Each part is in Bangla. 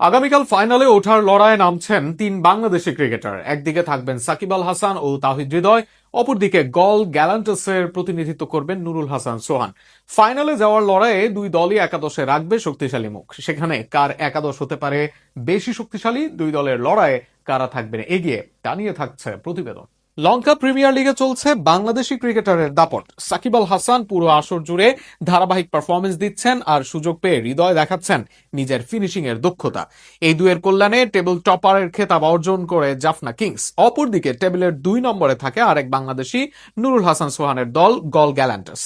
আগামীকাল ফাইনালে ওঠার লড়াইয়ে নামছেন তিন বাংলাদেশি ক্রিকেটার। একদিকে থাকবেন সাকিব আল হাসান ও তাহিদ হৃদয়, অপরদিকে গল গ্যালান্টাসের প্রতিনিধিত্ব করবেন নুরুল হাসান সোহান। ফাইনালে যাওয়ার লড়াইয়ে দুই দলই একাদশে রাখবে শক্তিশালী মুখ। সেখানে কার একাদশ হতে পারে বেশি শক্তিশালী, দুই দলের লড়াইয়ে কারা থাকবেন এগিয়ে, তা নিয়ে থাকছে প্রতিবেদন। লঙ্কা প্রিমিয়ার লিগে চলছে বাংলাদেশি ক্রিকেটারের দাপট। সাকিব আল হাসান পুরো আসর জুড়ে ধারাবাহিক পারফরমেন্স দিচ্ছেন আর সুযোগ পেয়ে হৃদয় দেখাচ্ছেন নিজের ফিনিশিং এর দক্ষতা। এই দুয়ের কল্যাণে টেবিল টপারের খেতাব অর্জন করে জাফনা কিংস। অপরদিকে টেবিলের 2 নম্বরে থাকে আরেক বাংলাদেশি নুরুল হাসান সোহানের দল গল গ্যালান্টাস।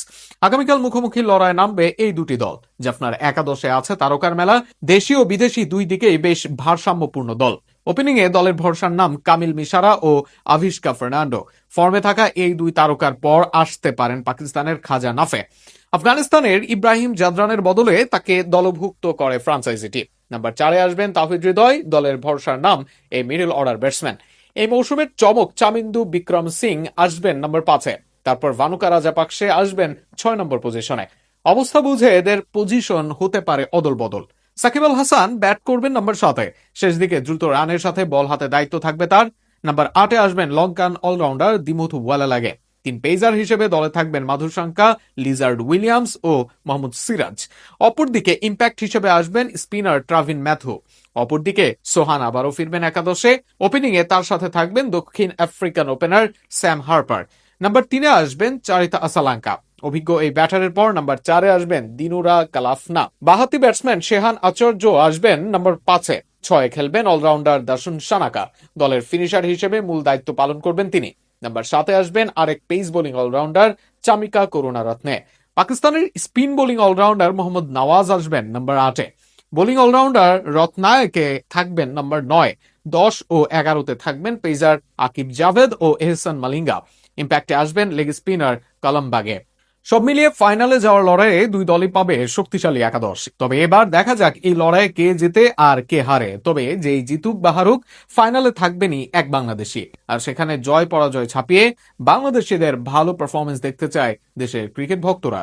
আগামীকাল মুখোমুখি লড়াই নামবে এই দুটি দল। জাফনার একাদশে আছে তারকার মেলা। দেশি ও বিদেশি দুই দিকেই বেশ ভারসাম্যপূর্ণ দল। ওপেনিং এ দলের ভরসার নাম কামিল মিশারা ও আভিষ্কা ফার্নান্ডো। ফর্মে থাকা এই দুই তারকার পর আসতে পারেন পাকিস্তানের খাজা নাফে। আফগানিস্তানের ইব্রাহিম জাদরানের বদলে তাকে দলভুক্ত করে ফ্রাঞ্চাইজিটি। নাম্বার 4-এ আসবেন তাহিদ হৃদয়, দলের ভরসার নাম এই মিডল অর্ডার ব্যাটসম্যান। এই মৌসুমের চমক চামিন্দু বিক্রম সিং আসবেন নাম্বার 5-এ। তারপর ভানুকা রাজাপাকসে আসবেন 6 নম্বর পজিশনে। অবস্থা বুঝে এদের পজিশন হতে পারে অদল বদল। সাকিব আল হাসান ব্যাট করবেন নাম্বার 7-এ। শেষ দিকে দ্রুত রানের সাথে বল হাতে দায়িত্ব থাকবে তার। নাম্বার 8-এ আসবেন লঙ্কান অলরাউন্ডার দিমুথু ওয়ালালাগে। 3 পেসার হিসেবে দলে থাকবেন মাধুশঙ্কা, লিজার্ড উইলিয়ামস ও মোহাম্মদ সিরাজ। অপরদিকে ইম্প্যাক্ট হিসেবে আসবেন স্পিনার ট্রাভিন ম্যাথু। অপরদিকে সোহান আবারও ফিরবেন একাদশে। ওপেনিং এ তার সাথে থাকবেন দক্ষিণ African opener Sam Harper. Number 3-এ আসবেন চারিতা আসালাঙ্কা। অভিজ্ঞ এই ব্যাটারের পর নাম্বার 4-এ আসবেন দিনুরা কালাফনা। বাহাতি ব্যাটসম্যান শেহান আচার্য আসবেন নাম্বার 5-এ। 6-এ খেলবেন অলরাউন্ডার দাসুন সানাকা। দলের ফিনিশার হিসেবে মূল দায়িত্ব পালন করবেন তিনি। নাম্বার 7-এ আসবেন আরেক pace bowling allrounder Chamika Karunaratne. পাকিস্তানের spin bowling allrounder Mohammad Nawaz আসবেন নাম্বার 8-এ। বোলিং অলরাউন্ডার রত্নায়কে থাকবেন নাম্বার 9। 10 ও 11-তে থাকবেন পেসার আকিব জাভেদ ও এহসান মালিঙ্গা। ইম্প্যাক্টে আসবেন লেগ স্পিনার কলম্বাগে। সব মিলিয়ে ফাইনালে যাওয়ার লড়াইয়ে দুই দলই পাবে শক্তিশালী একাদশ। তবে এবার দেখা যাক এই লড়াইয়ে কে জেতে আর কে হারে। তবে যেই জিতুক বা হারুক, ফাইনালে থাকবেনই এক বাংলাদেশি। আর সেখানে জয় পরাজয় ছাপিয়ে বাংলাদেশিদের ভালো পারফরমেন্স দেখতে চায় দেশের ক্রিকেট ভক্তরা।